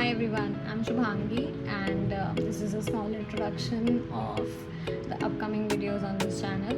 Hi everyone, I'm Shubhangi and this is a small introduction of the upcoming videos on this channel.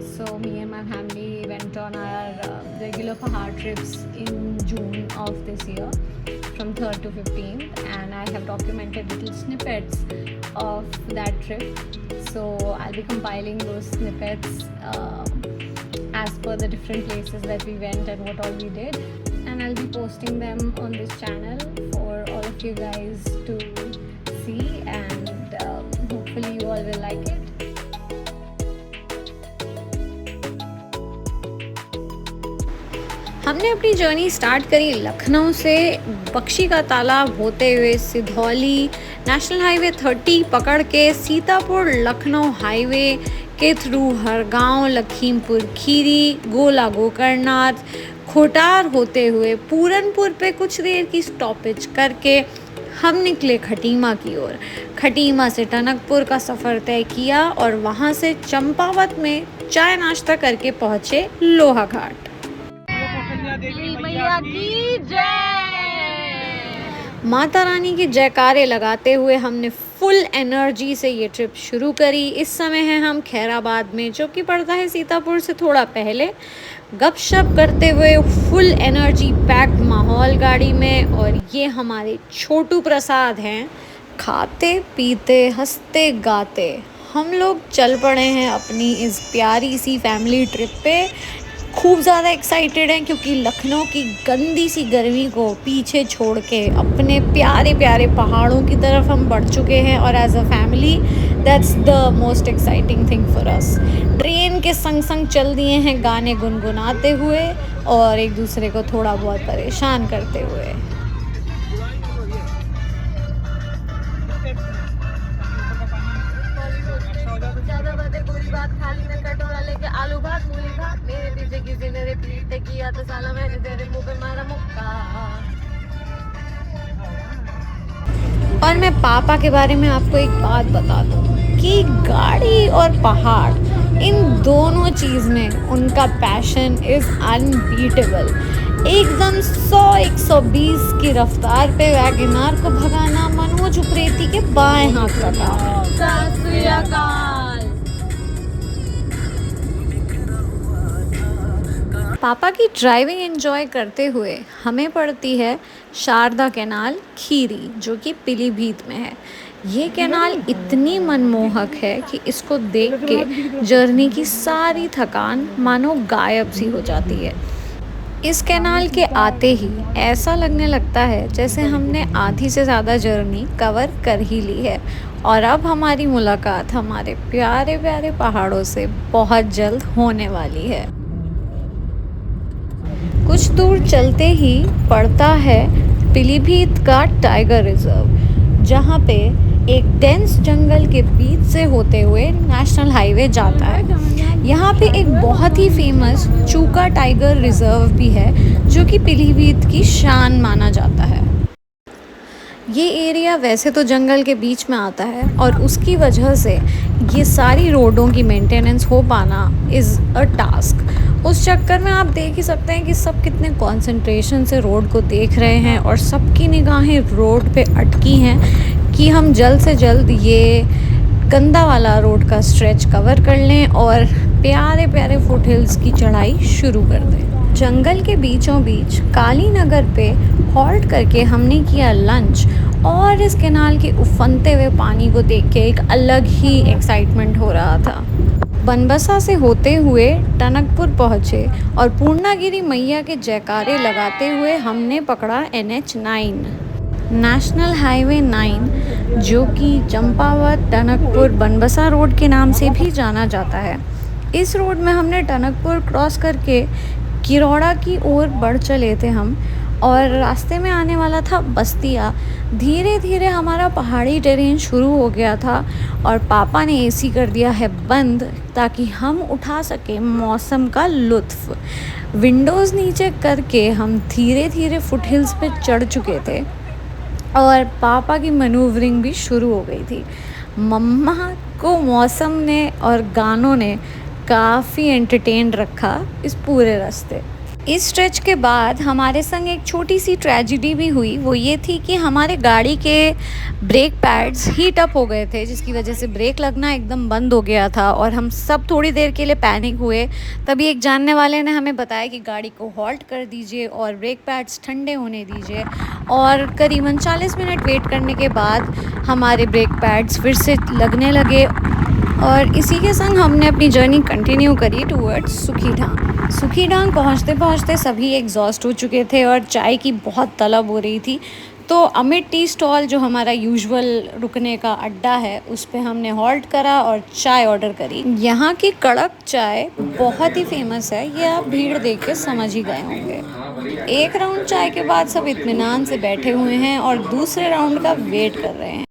So me and my family went on our regular Pahar trips in June of this year from 3rd to 15th, and I have documented little snippets of that trip. So I'll be compiling those snippets as per the different places that we went and what all we did, and I'll be posting them on this channel for all of you guys to see, and hopefully you all will like it. हमने अपनी journey start करी लखनऊ से, बख्शी का तालाब होते हुए Sidhauli, national highway 30 पकड़ के सीतापुर लखनऊ हाईवे के थ्रू हरगांव, लखीमपुर खीरी, गोला गोकर्णनाथ, खोटार होते हुए पूरनपुर पे कुछ देर की स्टॉपेज करके हम निकले खटीमा की ओर। खटीमा से टनकपुर का सफ़र तय किया और वहाँ से चंपावत में चाय नाश्ता करके पहुँचे लोहा घाट। मैया की जय। माता रानी की जयकारे लगाते हुए हमने फुल एनर्जी से ये ट्रिप शुरू करी। इस समय है हम खैराबाद में, जो कि पड़ता है सीतापुर से थोड़ा पहले। गपशप करते हुए फुल एनर्जी पैक्ड माहौल गाड़ी में, और ये हमारे छोटू प्रसाद हैं। खाते पीते हंसते गाते हम लोग चल पड़े हैं अपनी इस प्यारी सी फैमिली ट्रिप पे। खूब ज़्यादा एक्साइटेड हैं क्योंकि लखनऊ की गंदी सी गर्मी को पीछे छोड़ के अपने प्यारे प्यारे पहाड़ों की तरफ हम बढ़ चुके हैं, और as a family that's the most exciting thing for us. Train के संग संग चल दिए हैं गाने गुनगुनाते हुए और एक दूसरे को थोड़ा बहुत परेशान करते हुए। ज़्यादा बातें बुरी बात, थाली में कटोरा लेके आलू भात मूली भात, मेरे पीछे किसी ने रिपीट किया तो साला मैंने तेरे मुंह पे मारा मुक्का। और मैं पापा के बारे में आपको एक बात बता दूं कि गाड़ी और पहाड़, इन दोनों चीज़ में उनका पैशन इज़ अनबीटेबल। एकदम 100-120 की रफ्तार पे वैगनार को भगाना मनोज उप्रेती के बाएं हाथ का काम है। सत श्री अकाल। पापा की ड्राइविंग एंजॉय करते हुए हमें पड़ती है शारदा कैनाल खीरी, जो कि पीलीभीत में है। ये कैनाल इतनी मनमोहक है कि इसको देख के जर्नी की सारी थकान मानो गायब सी हो जाती है। इस कैनाल के आते ही ऐसा लगने लगता है जैसे हमने आधी से ज़्यादा जर्नी कवर कर ही ली है, और अब हमारी मुलाकात हमारे प्यारे प्यारे पहाड़ों से बहुत जल्द होने वाली है। कुछ दूर चलते ही पड़ता है पीलीभीत का टाइगर रिजर्व, जहाँ पे एक डेंस जंगल के बीच से होते हुए नेशनल हाईवे जाता है। यहाँ पे एक बहुत ही फेमस चूका टाइगर रिजर्व भी है, जो कि पीलीभीत की शान माना जाता है। ये एरिया वैसे तो जंगल के बीच में आता है, और उसकी वजह से ये सारी रोडों की मेंटेनेंस हो पाना इज़ अ टास्क। उस चक्कर में आप देख ही सकते हैं कि सब कितने कंसंट्रेशन से रोड को देख रहे हैं, और सबकी निगाहें रोड पे अटकी हैं कि हम जल्द से जल्द ये गंदा वाला रोड का स्ट्रेच कवर कर लें और प्यारे प्यारे फुट हिल्स की चढ़ाई शुरू कर दें। जंगल के बीचों बीच काली नगर पे हॉल्ट करके हमने किया लंच, और इस कैनाल के उफनते हुए पानी को देख के एक अलग ही एक्साइटमेंट हो रहा था। बनबसा से होते हुए टनकपुर पहुँचे और पूर्णागिरी मैया के जयकारे लगाते हुए हमने पकड़ा NH9 नेशनल हाईवे 9, जो कि चंपावत टनकपुर बनबसा रोड के नाम से भी जाना जाता है। इस रोड में हमने टनकपुर क्रॉस करके किरौड़ा की ओर बढ़ चले थे हम, और रास्ते में आने वाला था बस्तिया। धीरे धीरे हमारा पहाड़ी टेरेन शुरू हो गया था, और पापा ने AC कर दिया है बंद ताकि हम उठा सकें मौसम का लुत्फ़। विंडोज़ नीचे करके हम धीरे धीरे फुट हिल्स पे चढ़ चुके थे, और पापा की मैनूवरिंग भी शुरू हो गई थी। मम्मा को मौसम ने और गानों ने काफ़ी एंटरटेन रखा इस पूरे रास्ते। इस स्ट्रेच के बाद हमारे संग एक छोटी सी ट्रेजिडी भी हुई। वो ये थी कि हमारे गाड़ी के ब्रेक पैड्स हीट अप हो गए थे, जिसकी वजह से ब्रेक लगना एकदम बंद हो गया था और हम सब थोड़ी देर के लिए पैनिक हुए। तभी एक जानने वाले ने हमें बताया कि गाड़ी को हॉल्ट कर दीजिए और ब्रेक पैड्स ठंडे होने दीजिए, और करीबन 40 मिनट वेट करने के बाद हमारे ब्रेक पैड्स फिर से लगने लगे। और इसी के संग हमने अपनी जर्नी कंटिन्यू करी टूवर्ड्स सुखीढांग। सुखीढांग पहुँचते पहुँचते सभी एग्जॉस्ट हो चुके थे और चाय की बहुत तलब हो रही थी। तो अमित टी स्टॉल, जो हमारा यूजुअल रुकने का अड्डा है, उस पे हमने हॉल्ट करा और चाय ऑर्डर करी। यहाँ की कड़क चाय बहुत ही फेमस है, ये आप भीड़ देख के समझ ही गए होंगे। एक राउंड चाय के बाद सब इत्मीनान से बैठे हुए हैं और दूसरे राउंड का वेट कर रहे हैं।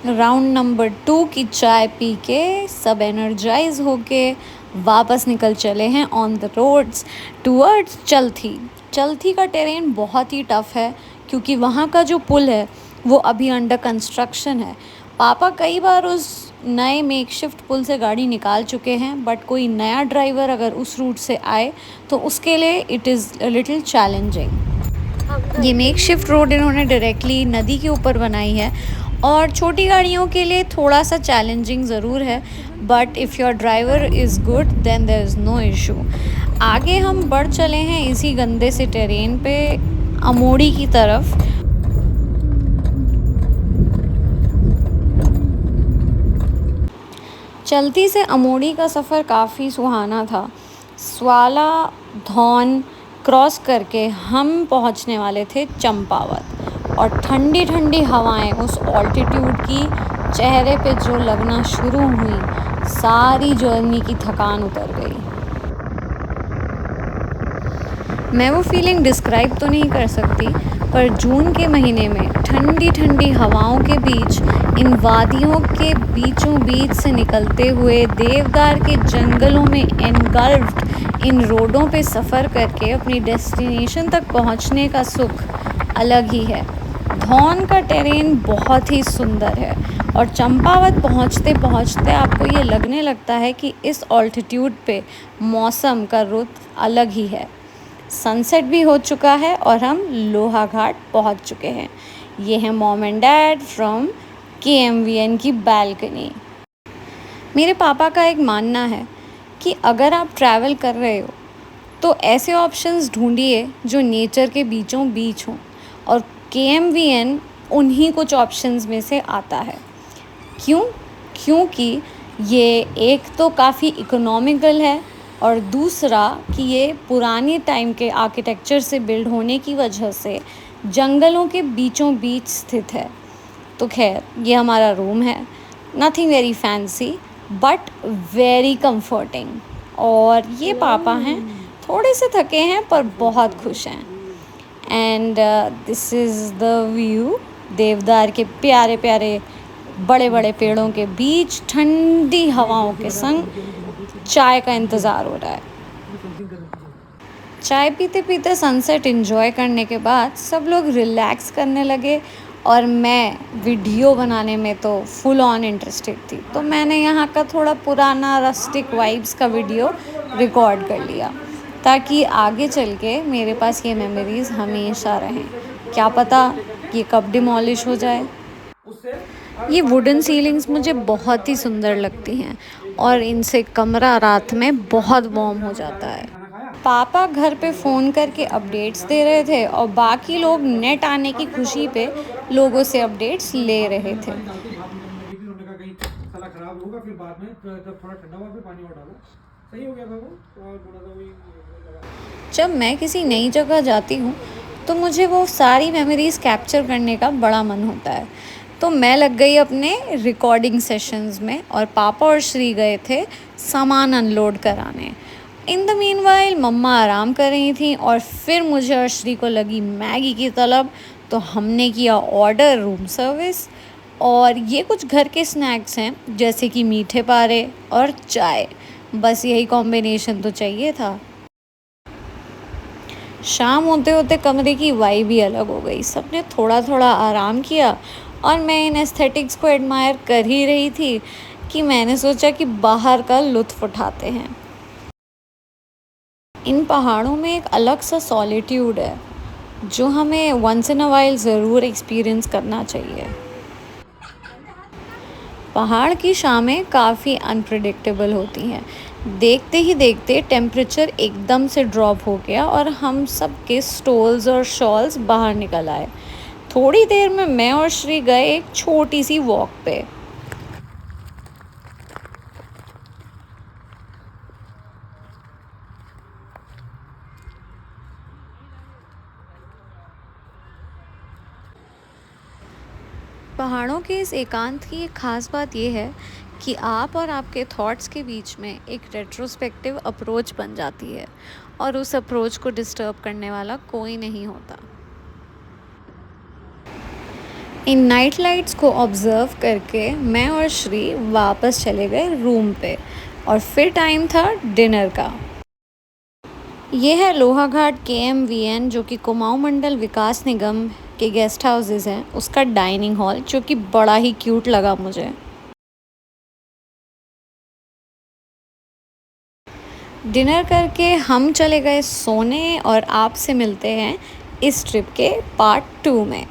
राउंड नंबर 2 की चाय पी के सब एनर्जाइज होके वापस निकल चले हैं ऑन द रोड्स टूवर्ड्स चलथी। चलथी का टेरेन बहुत ही टफ़ है क्योंकि वहाँ का जो पुल है वो अभी अंडर कंस्ट्रक्शन है। पापा कई बार उस नए मेकशिफ्ट पुल से गाड़ी निकाल चुके हैं, बट कोई नया ड्राइवर अगर उस रूट से आए तो उसके लिए it is a little challenging. ये मेकशिफ्ट रोड इन्होंने डायरेक्टली नदी के ऊपर बनाई है और छोटी गाड़ियों के लिए थोड़ा सा चैलेंजिंग ज़रूर है, but if your driver is good then there is no issue. आगे हम बढ़ चले हैं इसी गंदे से टेरेन पे अमोड़ी की तरफ। चलती से अमोड़ी का सफ़र काफ़ी सुहाना था। स्वाला धौन क्रॉस करके हम पहुंचने वाले थे चंपावत, और ठंडी ठंडी हवाएं उस ऑल्टीट्यूड की चेहरे पे जो लगना शुरू हुई, सारी जर्नी की थकान उतर गई। मैं वो फीलिंग डिस्क्राइब तो नहीं कर सकती, पर जून के महीने में ठंडी ठंडी हवाओं के बीच, इन वादियों के बीचों बीच से निकलते हुए देवदार के जंगलों में एनगल्फ्ड इन रोडों पे सफ़र करके अपनी डेस्टिनेशन तक पहुंचने का सुख अलग ही है। धौन का टेरेन बहुत ही सुंदर है और चंपावत पहुंचते पहुंचते आपको ये लगने लगता है कि इस ऑल्टीट्यूड पे मौसम का रुख अलग ही है। सनसेट भी हो चुका है और हम लोहा घाट पहुंच चुके हैं। ये है mom and dad from KMVN की बैल्कनी। मेरे पापा का एक मानना है कि अगर आप ट्रैवल कर रहे हो तो ऐसे ऑप्शंस ढूंढिए जो नेचर के बीचों बीच हों, और KMVN उन्हीं कुछ ऑप्शंस में से आता है। क्योंकि ये एक तो काफ़ी इकोनॉमिकल है और दूसरा कि ये पुरानी टाइम के आर्किटेक्चर से बिल्ड होने की वजह से जंगलों के बीचों बीच स्थित है। तो खैर, ये हमारा रूम है, nothing very fancy but very comforting. और ये पापा हैं, थोड़े से थके हैं पर बहुत खुश हैं। And this is the view, देवदार के प्यारे प्यारे बड़े बड़े पेड़ों के बीच ठंडी हवाओं के संग चाय का इंतज़ार हो रहा है। चाय पीते पीते सनसेट एंजॉय करने के बाद सब लोग रिलैक्स करने लगे और मैं वीडियो बनाने में तो फुल ऑन इंटरेस्टेड थी, तो मैंने यहाँ का थोड़ा पुराना रस्टिक वाइब्स का वीडियो रिकॉर्ड कर लिया ताकि आगे चल के मेरे पास ये मेमोरीज़ हमेशा रहें। क्या पता ये कब डिमोलिश हो जाए। ये वुडन सीलिंग्स मुझे बहुत ही सुंदर लगती हैं और इनसे कमरा रात में बहुत वार्म हो जाता है। पापा घर पे फ़ोन करके अपडेट्स दे रहे थे और बाकी लोग नेट आने की खुशी पे लोगों से अपडेट्स ले रहे थे। जब मैं किसी नई जगह जाती हूँ तो मुझे वो सारी मेमोरीज़ कैप्चर करने का बड़ा मन होता है, तो मैं लग गई अपने रिकॉर्डिंग सेशंस में और पापा और श्री गए थे सामान अनलोड कराने। इन द मीनवाइल मम्मा आराम कर रही थी और फिर मुझे और श्री को लगी मैगी की तलब, तो हमने किया ऑर्डर रूम सर्विस। और ये कुछ घर के स्नैक्स हैं जैसे कि मीठे पारे और चाय, बस यही कॉम्बिनेशन तो चाहिए था। शाम होते होते कमरे की वाइब भी अलग हो गई, सबने थोड़ा थोड़ा आराम किया और मैं इन एस्थेटिक्स को एडमायर कर ही रही थी कि मैंने सोचा कि बाहर का लुत्फ़ उठाते हैं। इन पहाड़ों में एक अलग सा सॉलिट्यूड है जो हमें वंस इन अ वाइल ज़रूर एक्सपीरियंस करना चाहिए। पहाड़ की शामें काफ़ी अनप्रिडिक्टेबल होती हैं। देखते ही देखते टेम्परेचर एकदम से ड्रॉप हो गया और हम सब के स्टोल्स और शॉल्स बाहर निकल आए। थोड़ी देर में मैं और श्री गए एक छोटी सी वॉक पे। पहाड़ों के इस एकांत की एक ख़ास बात यह है कि आप और आपके थॉट्स के बीच में एक रेट्रोस्पेक्टिव अप्रोच बन जाती है और उस अप्रोच को डिस्टर्ब करने वाला कोई नहीं होता। इन नाइट लाइट्स को ऑब्ज़र्व करके मैं और श्री वापस चले गए रूम पे और फिर टाइम था डिनर का। ये है लोहाघाट KMVN जो कि कुमाऊं मंडल विकास निगम के गेस्ट हाउसेस हैं, उसका डाइनिंग हॉल, जो कि बड़ा ही क्यूट लगा मुझे। डिनर करके हम चले गए सोने और आपसे मिलते हैं इस ट्रिप के पार्ट 2 में।